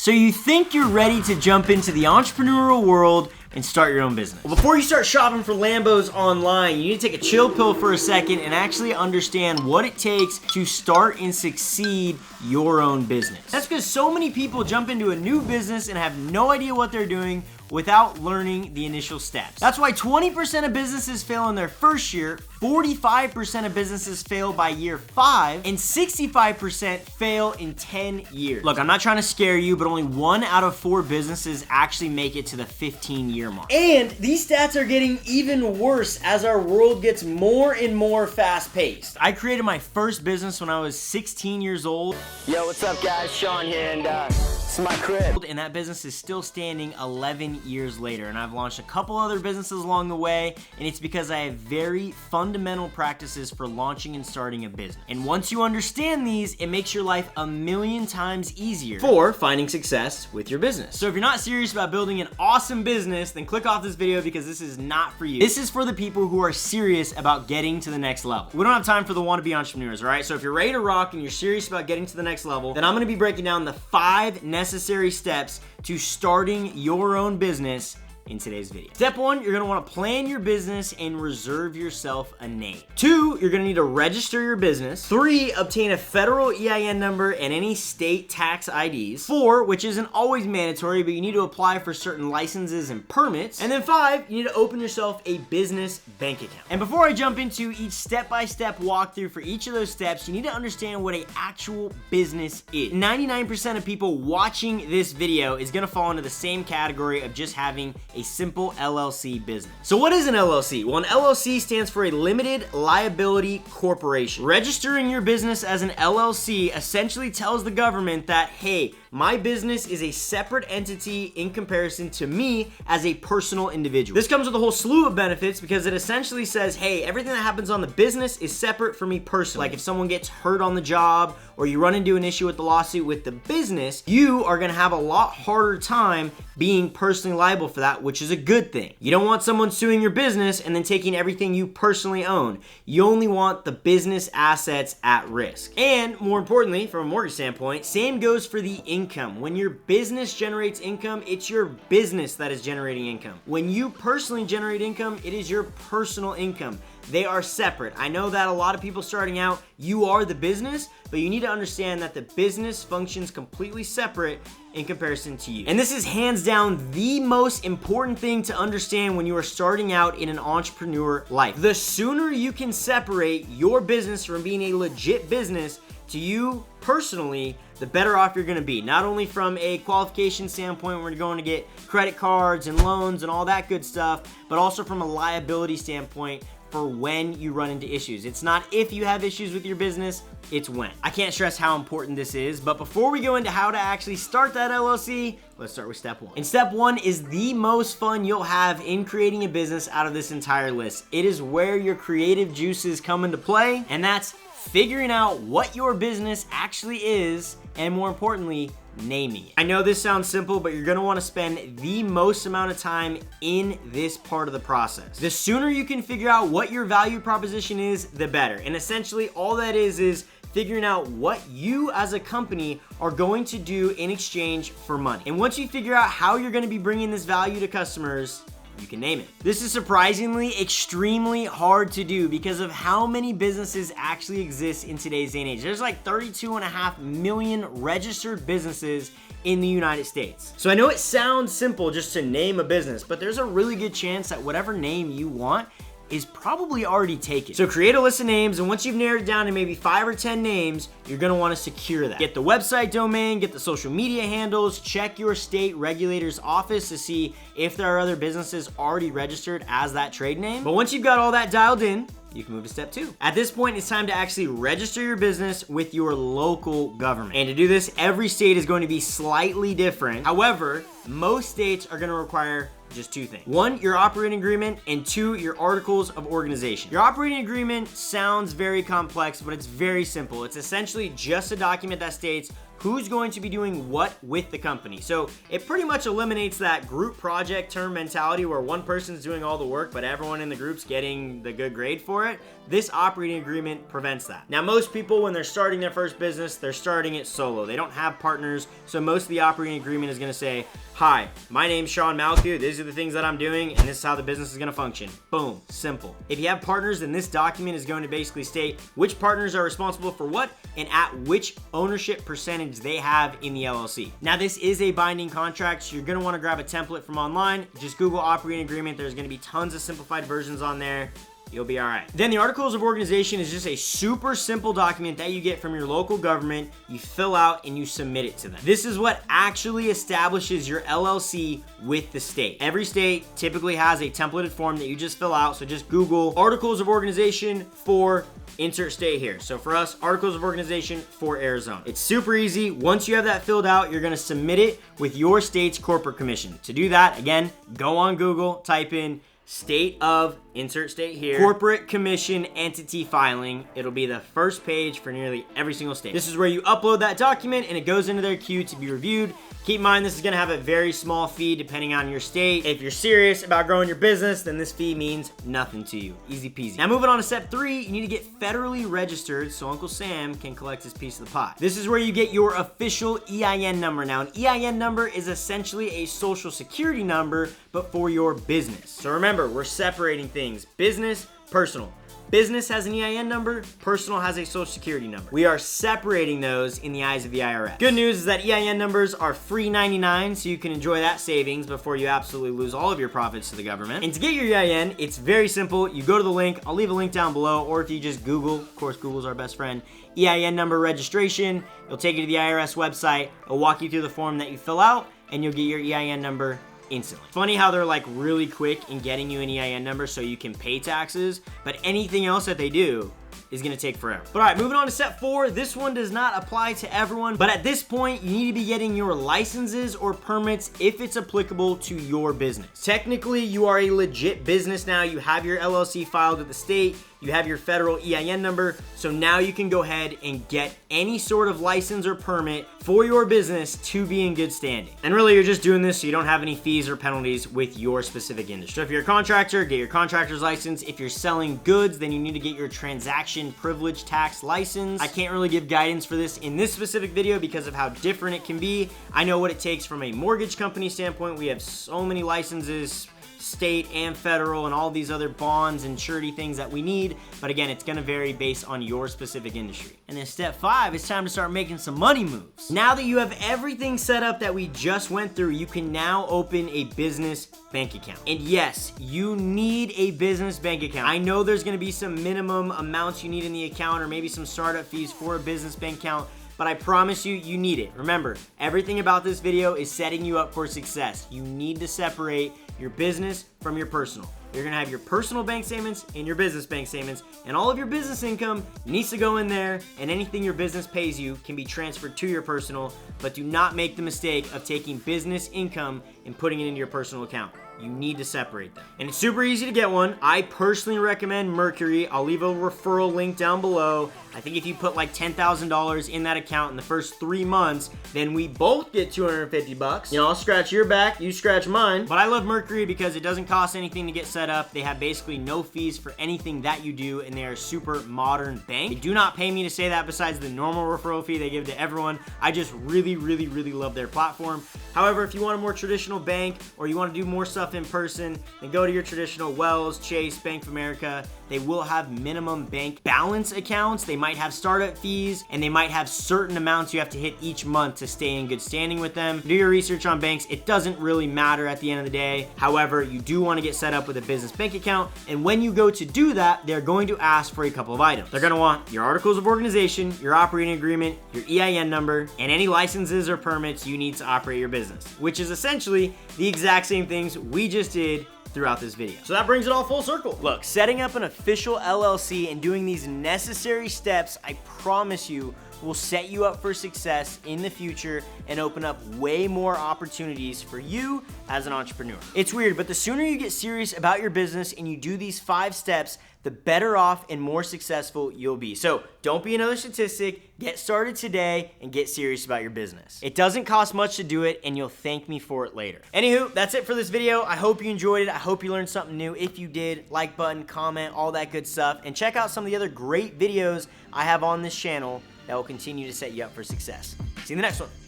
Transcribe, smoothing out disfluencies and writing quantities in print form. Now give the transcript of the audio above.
So you think you're ready to jump into the entrepreneurial world and start your own business. Well, before you start shopping for Lambos online, you need to take a chill pill for a second and actually understand what it takes to start and succeed your own business. That's because so many people jump into a new business and have no idea what they're doing without learning the initial steps. That's why 20% of businesses fail in their first year, 45% of businesses fail by year 5, and 65% fail in 10 years. Look, I'm not trying to scare you, but only 1 out of 4 businesses actually make it to the 15-year mark. And these stats are getting even worse as our world gets more and more fast-paced. I created my first business when I was 16 years old. Yo, what's up guys? Shawn here, and this is my crib. And that business is still standing 11 years later. And I've launched a couple other businesses along the way, and it's because I have very fundamental practices for launching and starting a business. And once you understand these, it makes your life a million times easier for finding success with your business. So if you're not serious about building an awesome business, then click off this video because this is not for you. This is for the people who are serious about getting to the next level. We don't have time for the wannabe entrepreneurs, all right? So if you're ready to rock and you're serious about getting to the next level, then I'm gonna be breaking down the 5 necessary steps to starting your own business in today's video. Step 1, you're gonna wanna plan your business and reserve yourself a name. 2, you're gonna need to register your business. 3, obtain a federal EIN number and any state tax IDs. 4, which isn't always mandatory, but you need to apply for certain licenses and permits. And then 5, you need to open yourself a business bank account. And before I jump into each step-by-step walkthrough for each of those steps, you need to understand what an actual business is. 99% of people watching this video is gonna fall into the same category of just having a simple LLC business. So what is an LLC? Well, an LLC stands for a limited liability corporation. Registering your business as an LLC essentially tells the government that, hey, my business is a separate entity in comparison to me as a personal individual. This comes with a whole slew of benefits because it essentially says, hey, everything that happens on the business is separate from me personally. Like if someone gets hurt on the job or you run into an issue with the lawsuit with the business, you are gonna have a lot harder time being personally liable for that, which is a good thing. You don't want someone suing your business and then taking everything you personally own. You only want the business assets at risk. And more importantly, from a mortgage standpoint, same goes for the income. When your business generates income, it's your business that is generating income. When you personally generate income, it is your personal income. They are separate. I know that a lot of people starting out, you are the business, but you need to understand that the business functions completely separate in comparison to you. And this is hands down the most important thing to understand when you are starting out in an entrepreneur life. The sooner you can separate your business from being a legit business to you personally, the better off you're gonna be. Not only from a qualification standpoint where you're going to get credit cards and loans and all that good stuff, but also from a liability standpoint for when you run into issues. It's not if you have issues with your business, it's when. I can't stress how important this is, but before we go into how to actually start that LLC, let's start with step 1. And step 1 is the most fun you'll have in creating a business out of this entire list. It is where your creative juices come into play, and that's figuring out what your business actually is, and more importantly, naming it. I know this sounds simple, but you're gonna wanna spend the most amount of time in this part of the process. The sooner you can figure out what your value proposition is, the better. And essentially all that is figuring out what you as a company are going to do in exchange for money. And once you figure out how you're gonna be bringing this value to customers, you can name it. This is surprisingly extremely hard to do because of how many businesses actually exist in today's day and age. There's like 32.5 million registered businesses in the United States. So I know it sounds simple just to name a business, but there's a really good chance that whatever name you want is probably already taken. So create a list of names, and once you've narrowed it down to maybe 5 or 10 names, you're gonna wanna secure that. Get the website domain, get the social media handles, check your state regulator's office to see if there are other businesses already registered as that trade name. But once you've got all that dialed in, you can move to step 2. At this point, it's time to actually register your business with your local government. And to do this, every state is going to be slightly different. However, most states are gonna require just 2 things. 1, your operating agreement, and 2, your articles of organization. Your operating agreement sounds very complex, but it's very simple. It's essentially just a document that states who's going to be doing what with the company. So it pretty much eliminates that group project term mentality where one person's doing all the work, but everyone in the group's getting the good grade for it. This operating agreement prevents that. Now, most people, when they're starting their first business, they're starting it solo. They don't have partners, so most of the operating agreement is gonna say, hi, my name's Shawn Malkou, these are the things that I'm doing, and this is how the business is gonna function. Boom, simple. If you have partners, then this document is going to basically state which partners are responsible for what and at which ownership percentage they have in the LLC. Now, this is a binding contract, so you're gonna wanna grab a template from online. Just Google operating agreement. There's gonna be tons of simplified versions on there. You'll be all right. Then the Articles of Organization is just a super simple document that you get from your local government. You fill out and you submit it to them. This is what actually establishes your LLC with the state. Every state typically has a templated form that you just fill out. So just Google Articles of Organization for insert state here. So for us, Articles of Organization for Arizona. It's super easy. Once you have that filled out, you're gonna submit it with your state's corporate commission. To do that, again, go on Google, type in state of, insert state here, corporate commission entity filing. It'll be the first page for nearly every single state. This is where you upload that document and it goes into their queue to be reviewed. Keep in mind, this is gonna have a very small fee depending on your state. If you're serious about growing your business, then this fee means nothing to you. Easy peasy. Now moving on to step 3, you need to get federally registered so Uncle Sam can collect his piece of the pie. This is where you get your official EIN number. Now, an EIN number is essentially a social security number, but for your business. So remember, we're separating things: business, personal. Business has an EIN number, personal has a social security number. We are separating those in the eyes of the IRS. Good news is that EIN numbers are free 99, so you can enjoy that savings before you absolutely lose all of your profits to the government. And to get your EIN, it's very simple. You go to the link, I'll leave a link down below, or if you just Google, of course Google's our best friend, EIN number registration, it'll take you to the IRS website, it'll walk you through the form that you fill out, and you'll get your EIN number instantly. Funny how they're like really quick in getting you an EIN number so you can pay taxes, but anything else that they do is gonna take forever. But all right, moving on to step 4. This one does not apply to everyone, but at this point, you need to be getting your licenses or permits if it's applicable to your business. Technically, you are a legit business now. You have your LLC filed with the state. You have your federal EIN number, so now you can go ahead and get any sort of license or permit for your business to be in good standing. And really, you're just doing this so you don't have any fees or penalties with your specific industry. So if you're a contractor, get your contractor's license. If you're selling goods, then you need to get your transaction privilege tax license. I can't really give guidance for this in this specific video because of how different it can be. I know what it takes from a mortgage company standpoint. We have so many licenses, state and federal, and all these other bonds and surety things that we need, but again, it's gonna vary based on your specific industry. And then step 5, it's time to start making some money moves. Now that you have everything set up that we just went through, you can now open a business bank account. And yes, you need a business bank account. I know there's gonna be some minimum amounts you need in the account, or maybe some startup fees for a business bank account, but I promise you, you need it. Remember, everything about this video is setting you up for success. You need to separate your business from your personal. You're gonna have your personal bank statements and your business bank statements, and all of your business income needs to go in there, and anything your business pays you can be transferred to your personal, but do not make the mistake of taking business income and putting it into your personal account. You need to separate them. And it's super easy to get one. I personally recommend Mercury. I'll leave a referral link down below. I think if you put like $10,000 in that account in the first 3 months, then we both get 250 bucks. You know, I'll scratch your back, you scratch mine. But I love Mercury because it doesn't cost anything to get set up. They have basically no fees for anything that you do, and they are a super modern bank. They do not pay me to say that besides the normal referral fee they give to everyone. I just really love their platform. However, if you want a more traditional bank, or you want to do more stuff in person, then go to your traditional Wells, Chase, Bank of America. They will have minimum bank balance accounts. They might have startup fees, and they might have certain amounts you have to hit each month to stay in good standing with them. Do your research on banks. It doesn't really matter at the end of the day. However, you do want to get set up with a business bank account, and when you go to do that, they're going to ask for a couple of items. They're going to want your articles of organization, your operating agreement, your EIN number, and any licenses or permits you need to operate your business, which is essentially the exact same things we just did throughout this video. So that brings it all full circle. Look, setting up an official LLC and doing these necessary steps, I promise you, will set you up for success in the future and open up way more opportunities for you as an entrepreneur. It's weird, but the sooner you get serious about your business and you do these 5 steps, the better off and more successful you'll be. So don't be another statistic. Get started today and get serious about your business. It doesn't cost much to do it, and you'll thank me for it later. Anywho, that's it for this video. I hope you enjoyed it. I hope you learned something new. If you did, like button, comment, all that good stuff, and check out some of the other great videos I have on this channel that will continue to set you up for success. See you in the next one.